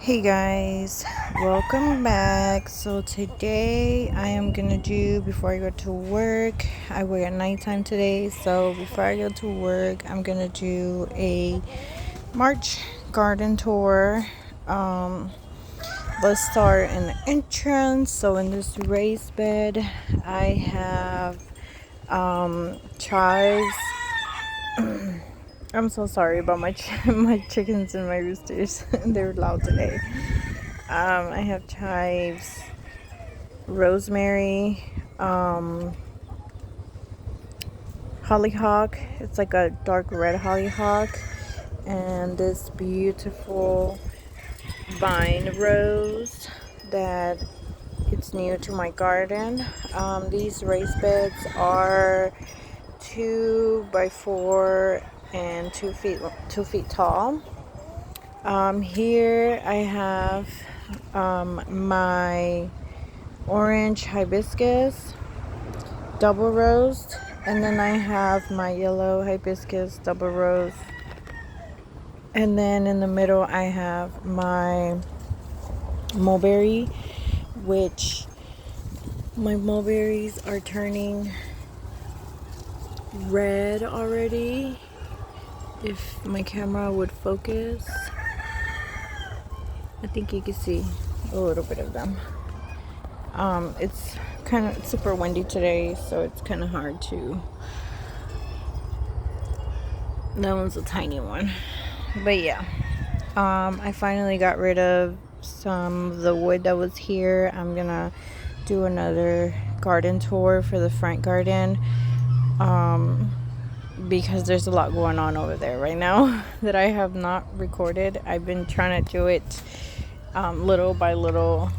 Hey guys, welcome back. So today I am gonna do, before I go to work, I work at nighttime today, so before I go to work I'm gonna do a March garden tour. Let's start in the entrance. So in this raised bed I have chives. I'm so sorry about my my chickens and my roosters. They're loud today. I have chives, rosemary, hollyhock. It's like a dark red hollyhock, and this beautiful vine rose that it's new to my garden. These raised beds are 2 by 4 and 2 feet tall. Here I have my orange hibiscus double rose, and then I have my yellow hibiscus double rose, and then in the middle I have my mulberry, which my mulberries are turning red already. If my camera would focus, I think you can see a little bit of them. It's kind of super windy today, so it's kind of hard to. That one's a tiny one, but yeah. I finally got rid of some of the wood that was here. I'm gonna do another garden tour for the front garden, because there's a lot going on over there right now that I have not recorded. I've been trying to do it little by little,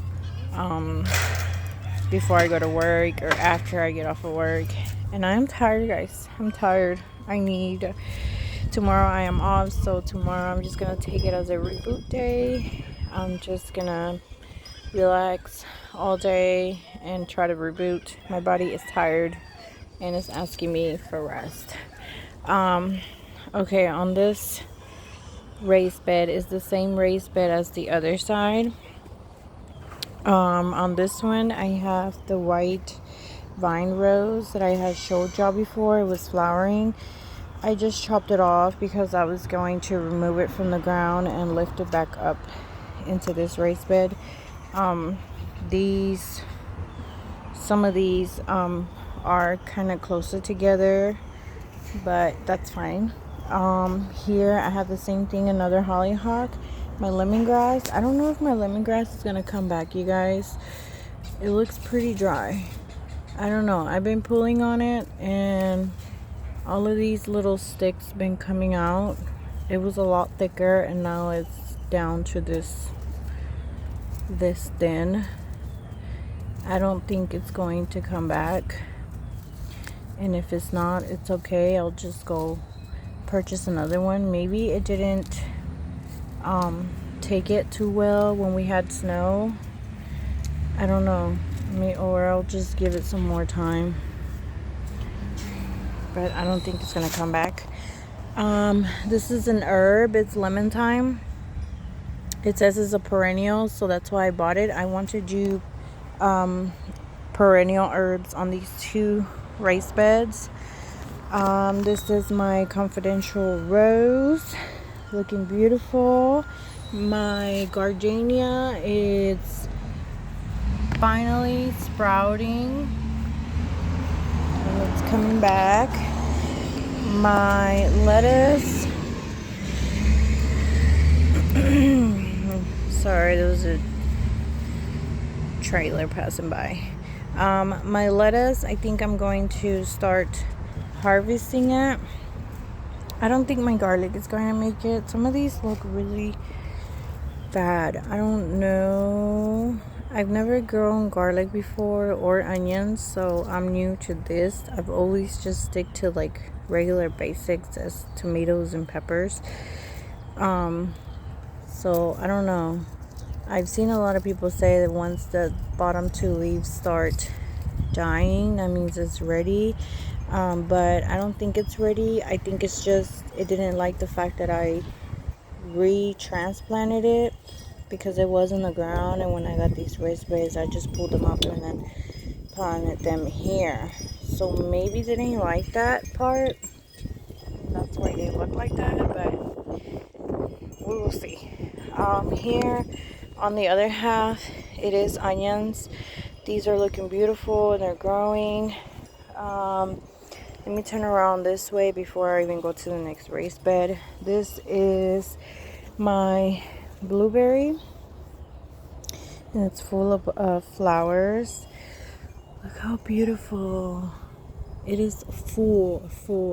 before I go to work or after I get off of work. And I'm tired, guys. I'm tired. Tomorrow I am off, so tomorrow I'm just gonna take it as a reboot day. I'm just gonna relax all day and try to reboot. My body is tired and it's asking me for rest. Okay, on this raised bed is the same raised bed as the other side. On this one I have the white vine rose that I had showed y'all before. It was flowering. I just chopped it off because I was going to remove it from the ground and lift it back up into this raised bed. Some of these are kind of closer together, but that's fine. Here I have the same thing, another hollyhock. My lemongrass, I don't know if my lemongrass is gonna come back, you guys. It looks pretty dry. I don't know. I've been pulling on it and all of these little sticks been coming out. It was a lot thicker and now it's down to this thin. I don't think it's going to come back, and if it's not, it's okay. I'll just go purchase another one. Maybe it didn't take it too well when we had snow. I don't know. Or I'll just give it some more time, but I don't think it's gonna come back. This is an herb. It's lemon thyme. It says it's a perennial, so that's why I bought it. I want to do perennial herbs on these two raised beds. This is my confidential rose, looking beautiful. My gardenia is finally sprouting and it's coming back. My lettuce, sorry, there was a trailer passing by. My lettuce, I think I'm going to start harvesting it. I don't think my garlic is going to make it. Some of these look really bad. I don't know. I've never grown garlic before or onions, so I'm new to this. I've always just stick to like regular basics as tomatoes and peppers. So I don't know. I've seen a lot of people say that once the bottom two leaves start dying, that means it's ready. But I don't think it's ready. I think it's just it didn't like the fact that I retransplanted it because it was in the ground, and when I got these raised beds, I just pulled them up and then planted them here. So maybe they didn't like that part, and that's why they look like that, but we will see. Here on the other half, it is onions. These are looking beautiful and they're growing. Let me turn around this way before I even go to the next raised bed. This is my blueberry, and it's full of flowers. Look how beautiful. It is full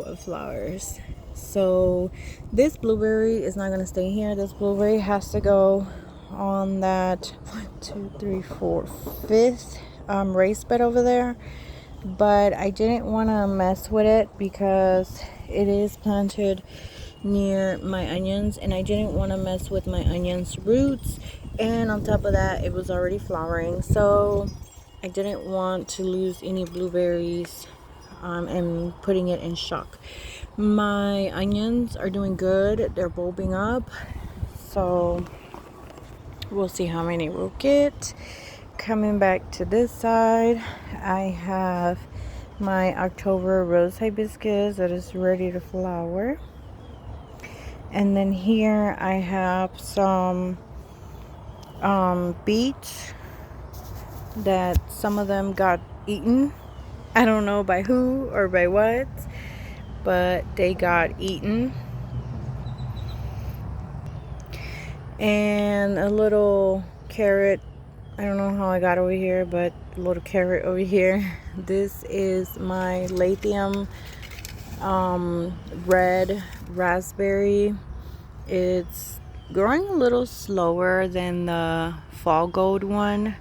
of flowers. So this blueberry is not going to stay here. This blueberry has to go on that 1, 2, 3, 4, 5th raised bed over there. But I didn't want to mess with it because it is planted near my onions, and I didn't want to mess with my onions roots, and on top of that it was already flowering, so I didn't want to lose any blueberries and putting it in shock. My onions are doing good. They're bulbing up, so we'll see how many we'll get. Coming back to this side, I have my October rose hibiscus that is ready to flower. And then here I have some beets that some of them got eaten. I don't know by who or by what, but they got eaten. And a little carrot. I don't know how I got over here, but a little carrot over here. This is my Lathium red raspberry. It's growing a little slower than the fall gold one,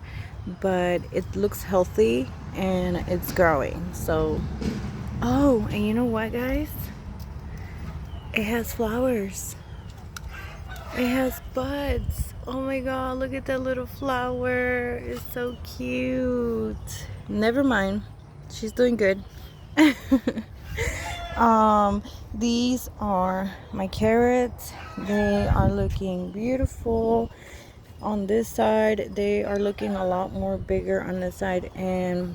but it looks healthy and it's growing. So, oh, and you know what, guys? It has flowers. It has buds. Oh my god, look at that little flower. It's so cute. Never mind. She's doing good. These are my carrots. They are looking beautiful. On this side, they are looking a lot more bigger on this side, and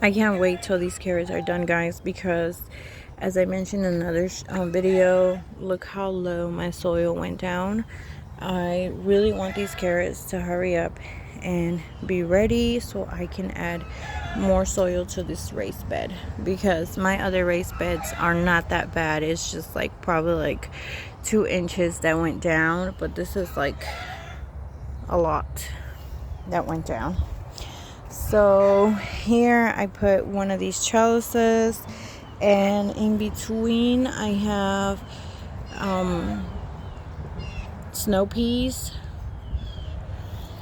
I can't wait till these carrots are done, guys, because as I mentioned in another video, look how low my soil went down. I really want these carrots to hurry up and be ready so I can add more soil to this raised bed, because my other raised beds are not that bad. It's just like probably like 2 inches that went down, but this is like a lot that went down. So here I put one of these trellises, and in between I have snow peas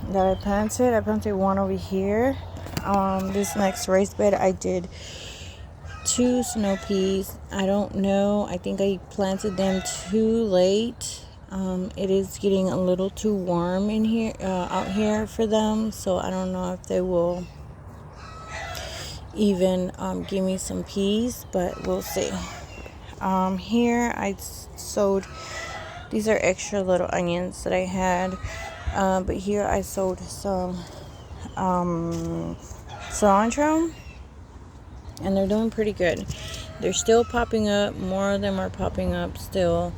that I planted. I planted one over here. This next raised bed I did 2 snow peas. I don't know, I think I planted them too late. It is getting a little too warm in here, out here for them, so I don't know if they will even give me some peas, but we'll see. Here I sowed, these are extra little onions that I had, but here I sowed some cilantro, and they're doing pretty good. They're still popping up. More of them are popping up still.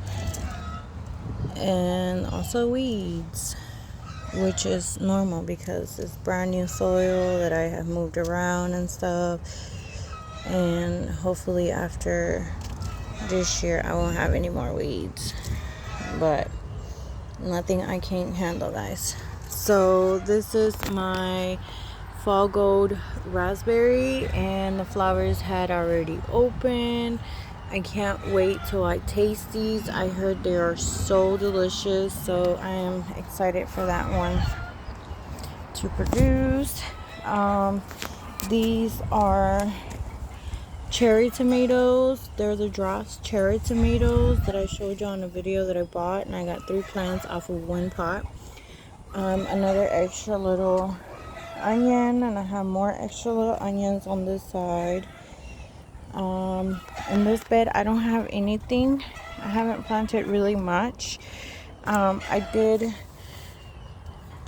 And also weeds, which is normal because it's brand new soil that I have moved around and stuff. And hopefully after this year I won't have any more weeds, but nothing I can't handle, guys. So this is my fall gold raspberry, and the flowers had already opened. I can't wait till I taste these. I heard they are so delicious, so I am excited for that one to produce. These are cherry tomatoes. They're the Dross cherry tomatoes that I showed you on a video that I bought, and I got 3 plants off of 1 pot. Another extra little onion, and I have more extra little onions on this side. In this bed I don't have anything. I haven't planted really much. I did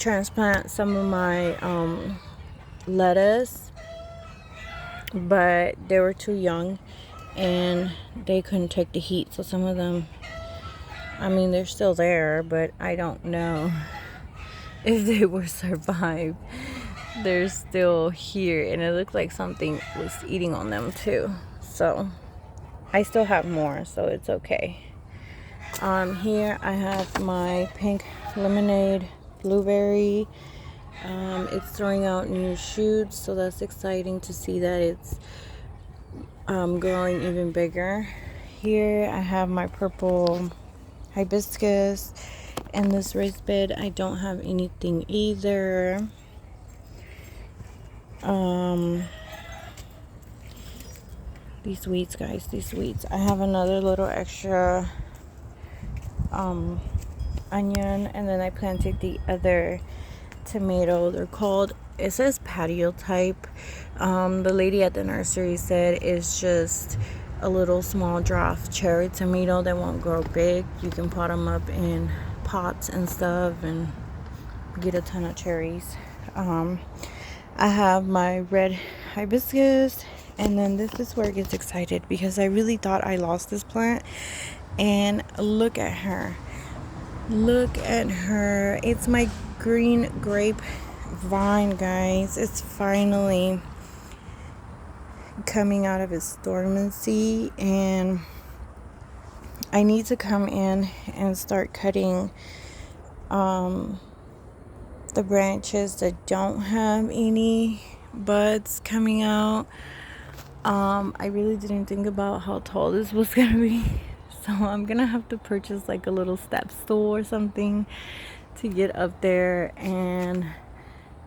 transplant some of my lettuce, but they were too young and they couldn't take the heat. So some of them, I mean, they're still there, but I don't know if they will survive. They're still here, and it looked like something was eating on them too. So I still have more, so it's okay. Here I have my pink lemonade blueberry. It's throwing out new shoots, so that's exciting to see that it's growing even bigger. Here I have my purple hibiscus, and this raised bed I don't have anything either. These weeds, guys, these weeds. I have another little extra onion, and then I planted the other tomato. They're called, it says patio type. The lady at the nursery said it's just a little small draft cherry tomato that won't grow big. You can pot them up in pots and stuff and get a ton of cherries. I have my red hibiscus, and then this is where it gets excited because I really thought I lost this plant. And look at her. Look at her. It's my green grape vine, guys. It's finally coming out of its dormancy, and I need to come in and start cutting the branches that don't have any buds coming out. I really didn't think about how tall this was gonna be, so I'm gonna have to purchase like a little step stool or something to get up there and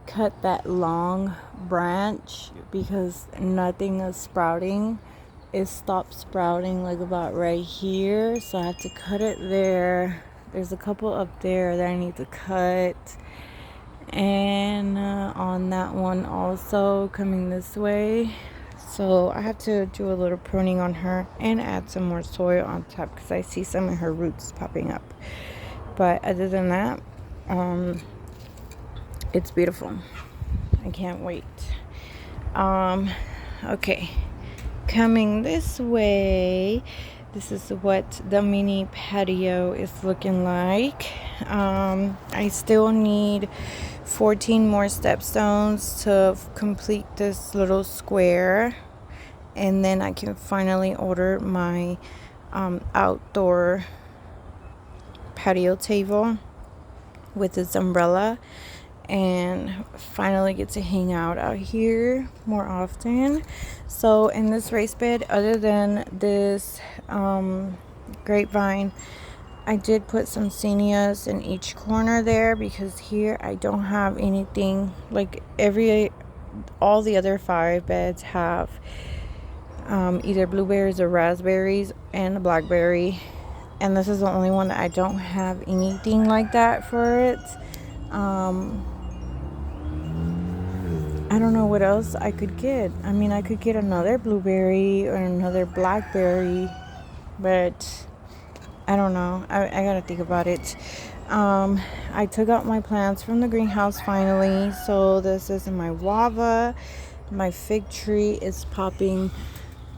cut that long branch, because nothing is sprouting. It stopped sprouting like about right here, so I had to cut it there. There's a couple up there that I need to cut, and on that one also coming this way. So I have to do a little pruning on her and add some more soil on top because I see some of her roots popping up. But other than that, it's beautiful. I can't wait. Okay, coming this way, this is what the mini patio is looking like. I still need 14 more stepstones to complete this little square, and then I can finally order my outdoor patio table with its umbrella and finally get to hang out here more often. So in this raised bed, other than this grapevine, I did put some zinnias in each corner there, because here I don't have anything. Like all the other 5 beds have either blueberries or raspberries and a blackberry, and this is the only one that I don't have anything like that for it. I don't know what else I could get. I mean, I could get another blueberry or another blackberry, but I don't know. I gotta think about it. I took out my plants from the greenhouse finally. So this is my guava. My fig tree is popping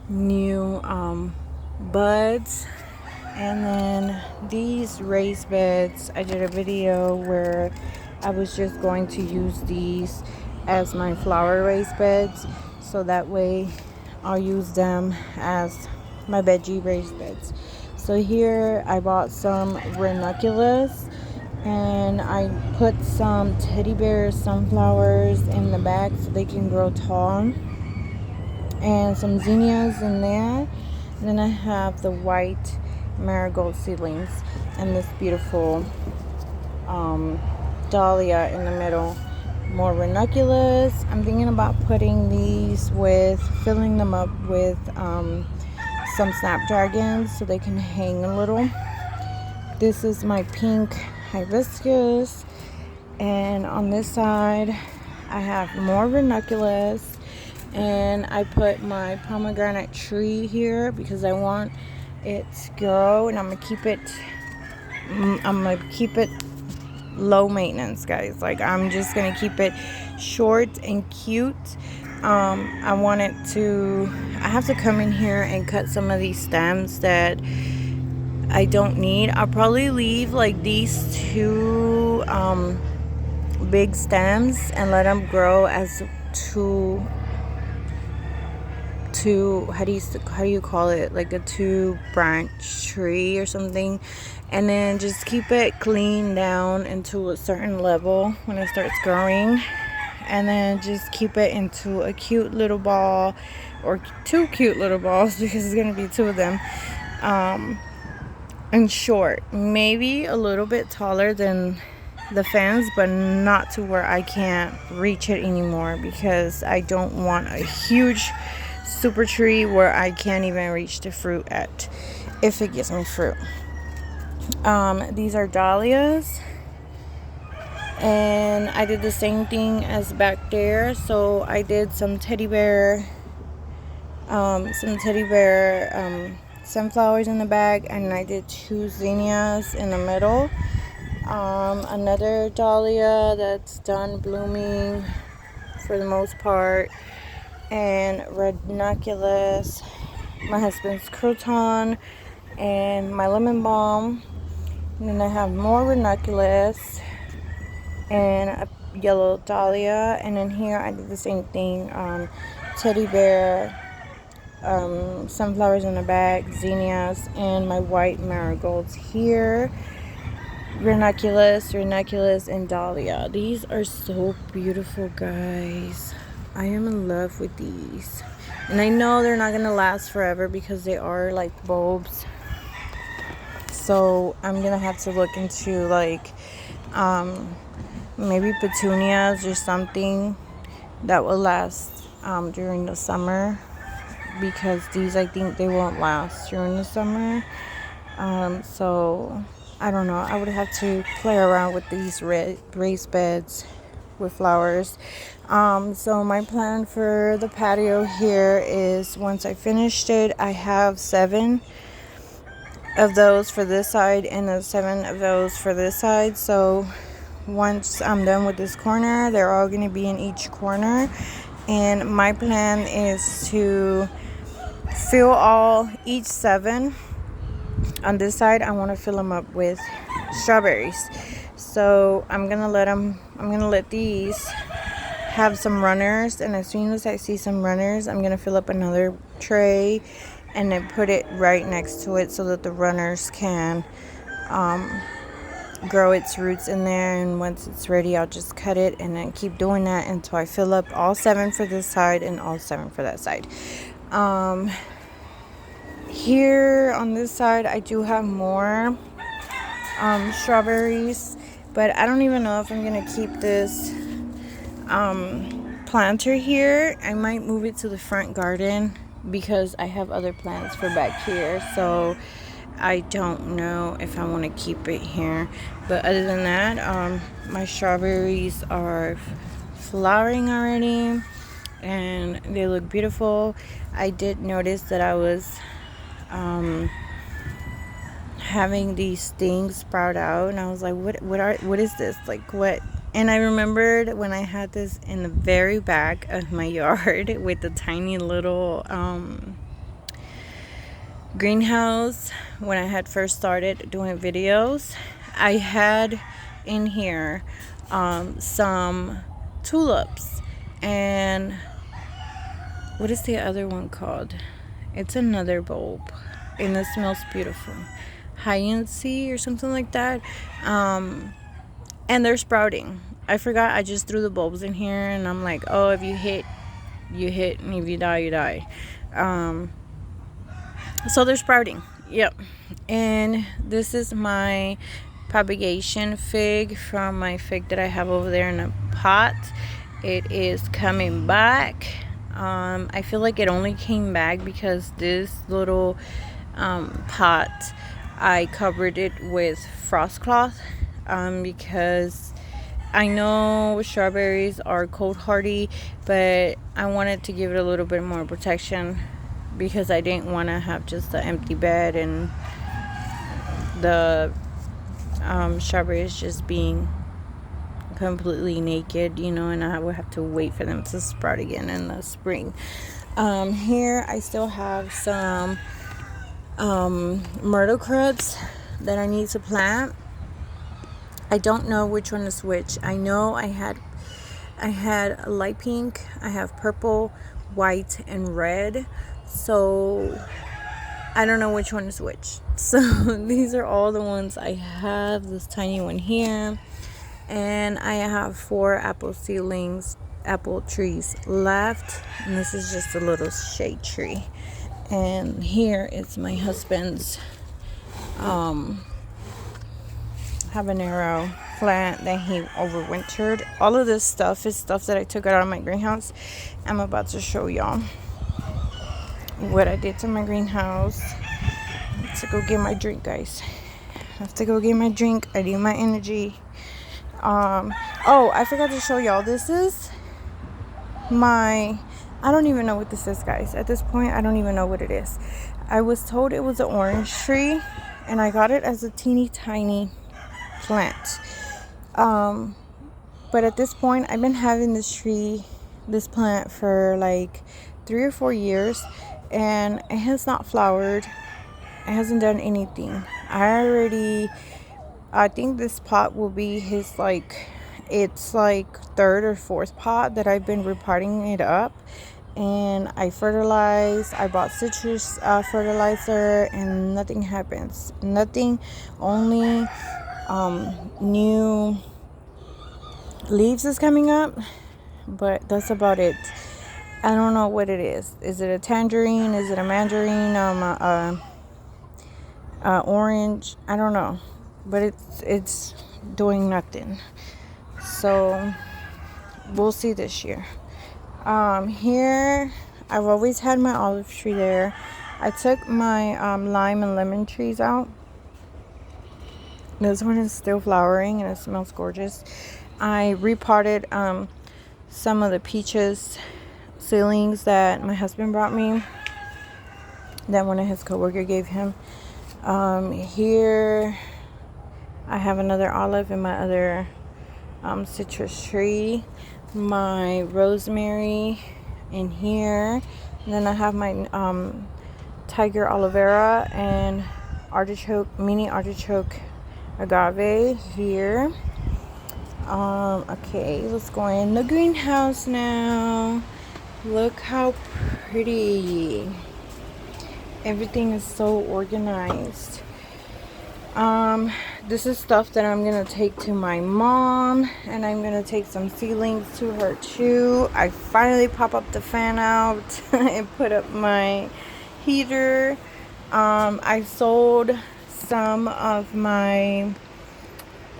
new buds. And then these raised beds, I did a video where I was just going to use these as my flower raised beds, so that way I'll use them as my veggie raised beds. So here I bought some ranunculus, and I put some teddy bear sunflowers in the back so they can grow tall, and some zinnias in there. And then I have the white marigold seedlings and this beautiful dahlia in the middle. More ranunculus. I'm thinking about putting these filling them up with some snapdragons so they can hang a little. This is my pink hibiscus, and on this side I have more ranunculus, and I put my pomegranate tree here because I want it to grow, and I'm gonna keep it low maintenance, guys. Like, I'm just gonna keep it short and cute. I have to come in here and cut some of these stems that I don't need. I'll probably leave like these two big stems and let them grow as two how do you call it, like a 2-branch tree or something, and then just keep it clean down into a certain level when it starts growing, and then just keep it into a cute little ball, or 2 cute little balls, because it's gonna be 2 of them, and short, maybe a little bit taller than the fence, but not to where I can't reach it anymore, because I don't want a huge super tree where I can't even reach the fruit at, if it gives me fruit. These are dahlias, and I did the same thing as back there. So I did some teddy bear sunflowers in the bag, and I did 2 zinnias in the middle. Another dahlia that's done blooming for the most part, and ranunculus, my husband's croton, and my lemon balm. And then I have more ranunculus and a yellow dahlia, and then here I did the same thing, teddy bear, sunflowers in the bag, zinnias, and my white marigolds here. Ranunculus, and dahlia. These are so beautiful, guys. I am in love with these, and I know they're not gonna last forever because they are like bulbs, so I'm gonna have to look into like maybe petunias or something that will last during the summer, because these, I think they won't last during the summer. So I don't know, I would have to play around with these raised beds with flowers. So my plan for the patio here is, once I finished it, I have 7 of those for this side and then 7 of those for this side. So once I'm done with this corner, they're all going to be in each corner, and my plan is to fill each 7 on this side. I want to fill them up with strawberries. So I'm gonna let these have some runners, and as soon as I see some runners, I'm gonna fill up another tray and then put it right next to it so that the runners can grow its roots in there. And once it's ready, I'll just cut it, and then keep doing that until I fill up all 7 for this side and all 7 for that side. Here on this side, I do have more strawberries, but I don't even know if I'm gonna keep this planter here. I might move it to the front garden because I have other plants for back here, so I don't know if I want to keep it here. But other than that, my strawberries are flowering already, and they look beautiful. I did notice that I was having these things sprout out, and I was like, what is this, like, what? And I remembered when I had this in the very back of my yard with the tiny little greenhouse. When I had first started doing videos, I had in here some tulips, and what is the other one called? It's another bulb, and it smells beautiful, hyacinth or something like that. And they're sprouting. I forgot I just threw the bulbs in here, and I'm like, oh, if you hit, you hit, and if you die, you die. So they're sprouting. Yep. And this is my propagation fig from my fig that I have over there in a pot. It is coming back. I feel like it only came back because this little pot, I covered it with frost cloth, because I know strawberries are cold hardy, but I wanted to give it a little bit more protection because I didn't want to have just the empty bed and the strawberries just being completely naked, you know, and I would have to wait for them to sprout again in the spring. Here I still have some myrtle crabs that I need to plant. I don't know which one is which. I know I had light pink, I have purple, white, and red. So I don't know which one is which. So these are all the ones I have. This tiny one here. And I have 4 apple trees left. And this is just a little shade tree. And here is my husband's habanero plant that he overwintered. All of this stuff is stuff that I took out of my greenhouse. I'm about to show y'all what I did to my greenhouse. Let's go get my drink, guys. I have to go get my drink. I need my energy. Oh, I forgot to show y'all. This is my, I don't even know what this is, guys. At this point, I don't even know what it is. I was told it was an orange tree, and I got it as a teeny tiny plant. But at this point, I've been having this plant for like 3 or 4 years, and it has not flowered. It hasn't done anything. I think this pot will be his, like, it's like 3rd or 4th pot that I've been repotting it up. And I fertilized. I bought citrus fertilizer, and nothing happens. Nothing. Only new leaves is coming up, but that's about it. I don't know what it is. Is it a tangerine? Is it a mandarin? Orange? I don't know, but it's doing nothing. So we'll see this year. Here I've always had my olive tree there. I took my lime and lemon trees out. This one is still flowering and it smells gorgeous. I repotted some of the peaches seedlings that my husband brought me, that one of his coworkers gave him. Here I have another olive in my other citrus tree, my rosemary in here, and then I have my tiger aloe vera and mini artichoke agave here. Okay, let's go in the greenhouse now. Look how pretty. Everything is so organized. This is stuff that I'm gonna take to my mom, and I'm gonna take some seedlings to her too. I finally pop up the fan out and put up my heater. I sold some of my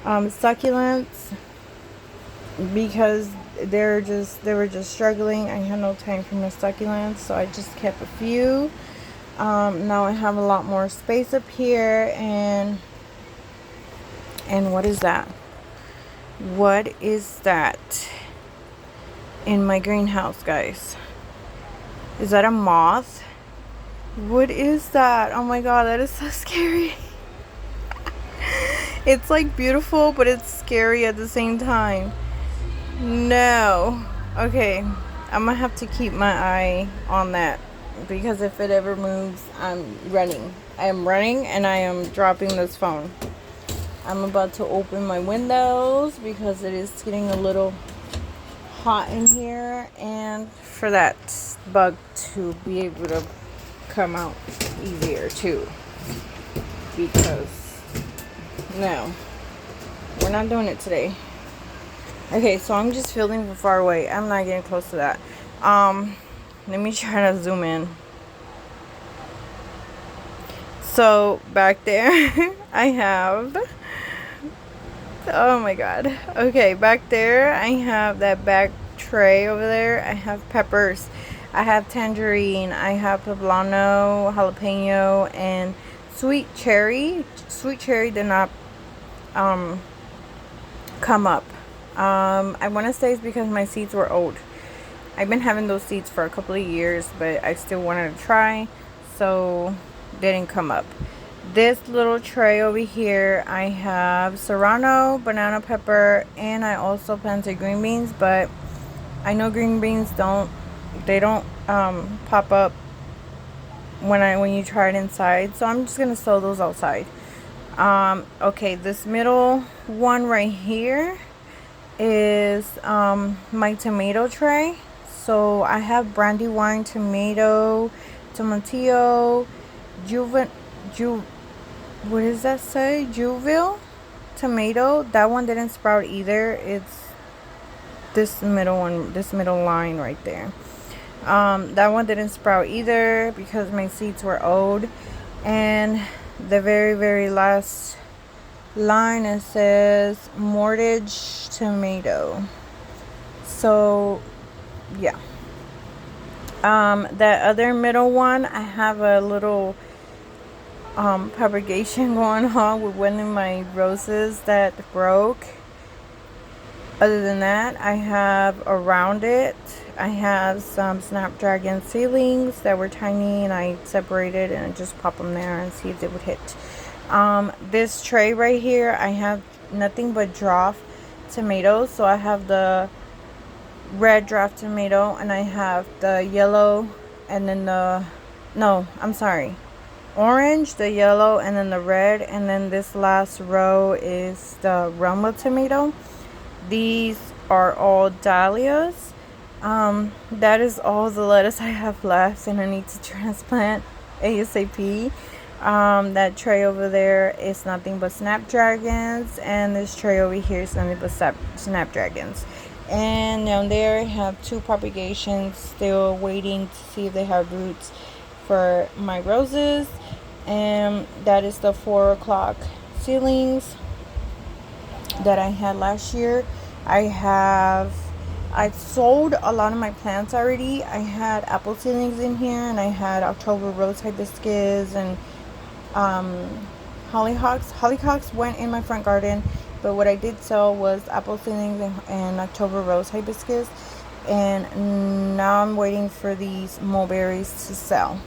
succulents because they were just struggling. I had no time for my succulents, so I just kept a few. Now I have a lot more space up here, and what is that? What is that in my greenhouse, guys? Is that a moth? What is that? Oh my god, that is so scary. It's like beautiful, but it's scary at the same time. No. Okay, I'm gonna have to keep my eye on that, because if it ever moves, I'm running. I am running, and I am dropping this phone. I'm about to open my windows because it is getting a little hot in here, and for that bug to be able to come out easier too, because no, we're not doing it today. Okay, so I'm just filming from far away. I'm not getting close to that. Let me try to zoom in. So back there I have, oh my god. Okay, back there I have that back tray over there. I have peppers, I have tangerine, I have poblano, jalapeno, and sweet cherry. Sweet cherry did not come up. I want to say it's because my seeds were old. I've been having those seeds for a couple of years, but I still wanted to try, so they didn't come up. This little tray over here, I have serrano, banana pepper, and I also planted green beans, but I know green beans don't pop up when you try it inside, so I'm just gonna sow those outside. Okay, this middle one right here is my tomato tray. So I have Brandywine tomato, tomatillo, what does that say? Juville tomato. That one didn't sprout either. It's this middle one, this middle line right there. That one didn't sprout either because my seeds were old. And the very last line, it says mortgage tomato. So yeah. That other middle one, I have a little propagation going on with one of my roses that broke. Other than that, I have around it, I have some Snapdragon seedlings that were tiny, and I separated and just pop them there and see if they would hit. This tray right here, I have nothing but draft tomatoes. So I have the red draft tomato, and I have the yellow, and then orange, the yellow, and then the red, and then this last row is the Roma tomato. These are all dahlias. That is all the lettuce I have left, and I need to transplant ASAP. That tray over there is nothing but snapdragons, and this tray over here is nothing but snapdragons. And down there I have two propagations still waiting to see if they have roots for my roses, and that is the 4 o'clock seedlings that I had last year. I've sold a lot of my plants already. I had apple seedlings in here, and I had October rose hibiscus and hollyhocks. Hollyhocks went in my front garden, but what I did sell was apple seedlings and October rose hibiscus. And now I'm waiting for these mulberries to sell.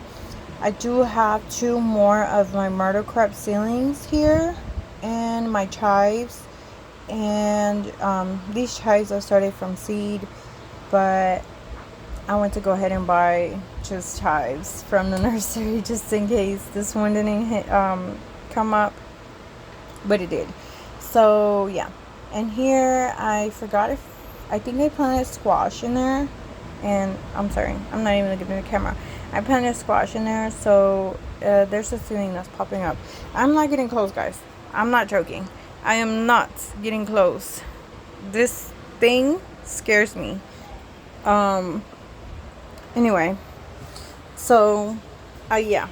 I do have 2 more of my myrtle crab seedlings here, and my chives. And these chives I started from seed, but I went to go ahead and buy just chives from the nursery just in case this one didn't come up, but it did. So yeah. And here I think I planted squash in there, and I'm sorry, I'm not even looking at the camera. I planted squash in there, so there's a ceiling that's popping up. I'm not getting close, guys. I'm not joking. I am not getting close. This thing scares me. Anyway, so yeah,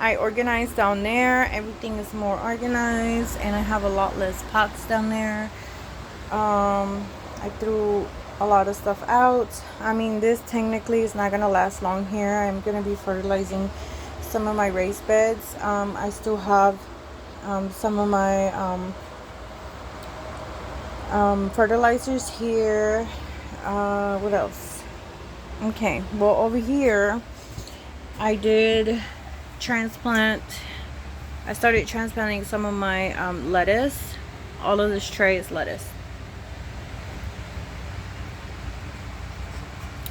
I organized down there. Everything is more organized, and I have a lot less pots down there. I threw a lot of stuff out. I mean, this technically is not gonna last long here. I'm gonna be fertilizing some of my raised beds. I still have some of my fertilizers here. What else? Okay, well, over here I did transplant. I started transplanting some of my lettuce. All of this tray is lettuce.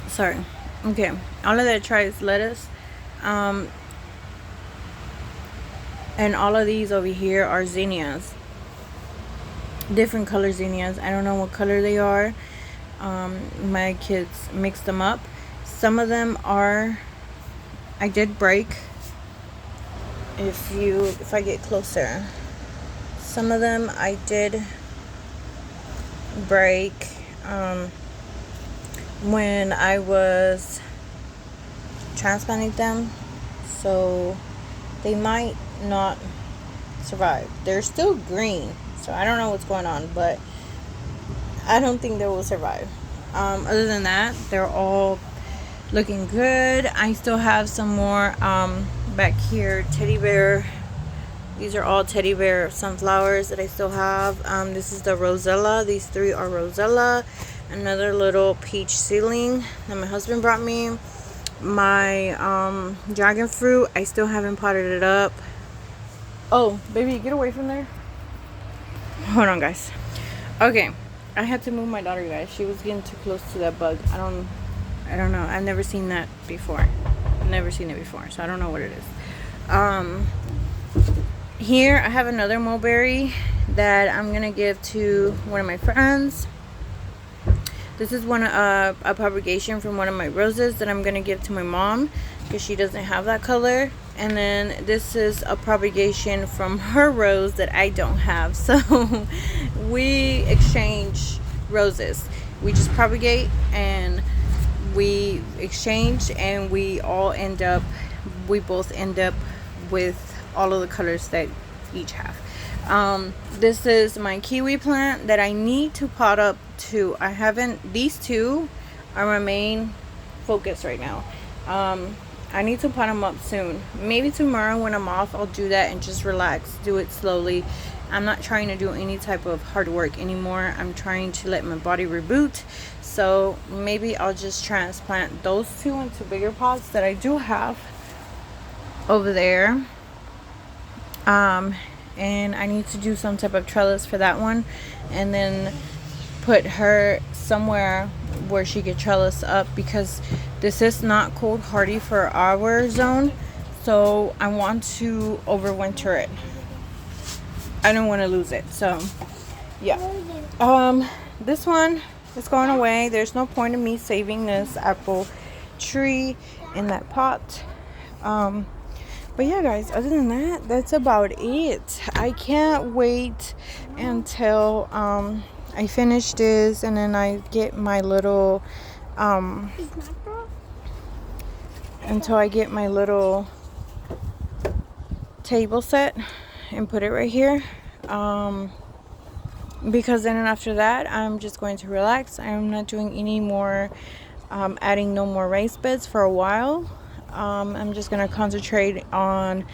Sorry. Okay, all of that tray is lettuce. And all of these over here are zinnias. Different color zinnias. I don't know what color they are. My kids mixed them up. Some of them are, I did break. If I get closer, some of them I did break when I was transplanting them, so they might not survive. They're still green, so I don't know what's going on, but I don't think they will survive. Other than that, they're all looking good. I still have some more back here, teddy bear. These are all teddy bear sunflowers that I still have. This is the Rosella. These 3 are Rosella. Another little peach seedling that my husband brought me. My dragon fruit, I still haven't potted it up. Oh, baby, get away from there. Hold on, guys. Okay, I had to move my daughter, guys. She was getting too close to that bug. I don't know. I've never seen that before. Never seen it before, so I don't know what it is. Here I have another mulberry that I'm gonna give to one of my friends. This is a propagation from one of my roses that I'm gonna give to my mom because she doesn't have that color. And then this is a propagation from her rose that I don't have. So we exchange roses. We just propagate and we exchange, and we both end up with all of the colors that each have. This is my kiwi plant that I need to pot up too. These two are my main focus right now. I need to pot them up soon. Maybe tomorrow when I'm off, I'll do that and just relax, do it slowly. I'm not trying to do any type of hard work anymore. I'm trying to let my body reboot. So maybe I'll just transplant those two into bigger pots that I do have over there. And I need to do some type of trellis for that one, and then put her somewhere where she could trellis up, because this is not cold hardy for our zone, so I want to overwinter it. I don't want to lose it. So yeah, this one is going away. There's no point in me saving this apple tree in that pot. But yeah, guys, other than that, that's about it. I can't wait until I finish this, and then I get my little table set and put it right here, because then after that I'm just going to relax. I'm not doing any more adding no more raised beds for a while. I'm just gonna concentrate on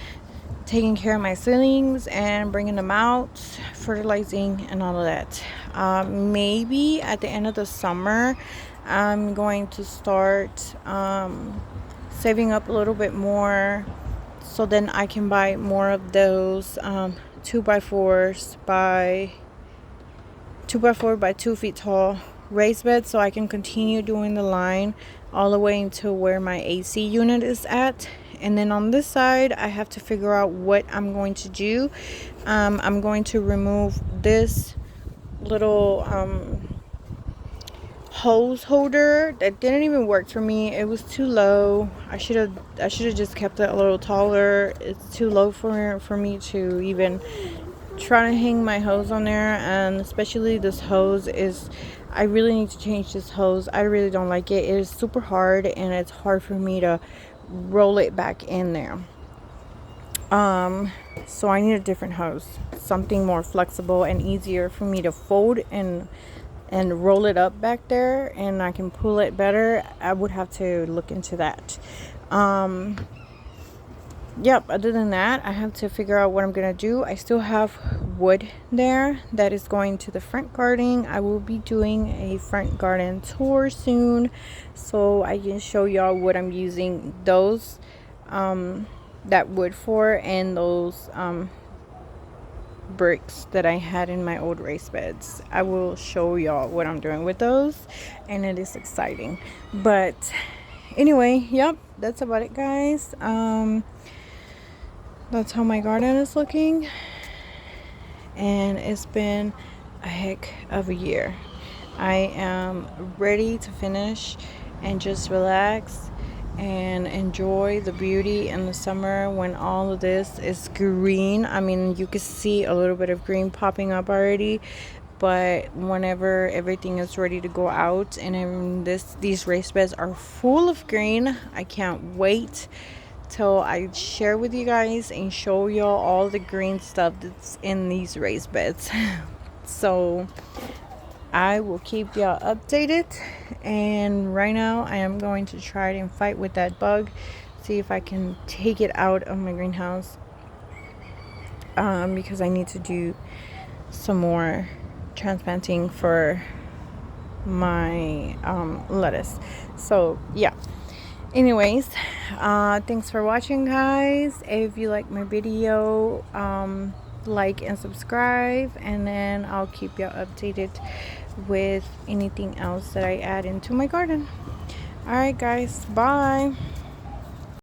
taking care of my ceilings and bringing them out, fertilizing and all of that. Maybe at the end of the summer I'm going to start saving up a little bit more, so then I can buy more of those 2x4 by 2 feet tall raised beds, so I can continue doing the line all the way until where my AC unit is at. And then on this side I have to figure out what I'm going to do. I'm going to remove this little hose holder that didn't even work for me. It was too low. I should have just kept it a little taller. It's too low for me to even try to hang my hose on there. And especially this hose I really need to change this hose. I really don't like it. It is super hard, and it's hard for me to roll it back in there. So I need a different hose, something more flexible and easier for me to fold and roll it up back there, and I can pull it better. I would have to look into that. Yep, other than that, I have to figure out what I'm gonna do. I still have wood there that is going to the front garden. I will be doing a front garden tour soon, so I can show y'all what I'm using those that wood for, and those bricks that I had in my old raised beds. I will show y'all what I'm doing with those, and it is exciting. But anyway, yep, that's about it, guys. That's how my garden is looking, and it's been a heck of a year. I am ready to finish and just relax and enjoy the beauty in the summer when all of this is green. I mean, you can see a little bit of green popping up already, but whenever everything is ready to go out and these raised beds are full of green, I can't wait till I share with you guys and show y'all all the green stuff that's in these raised beds. So I will keep y'all updated, and right now I am going to try and fight with that bug, see if I can take it out of my greenhouse, because I need to do some more transplanting for my lettuce. So yeah, Anyways, thanks for watching, guys. If you like my video, like and subscribe, and then I'll keep you updated with anything else that I add into my garden. All right, guys, bye.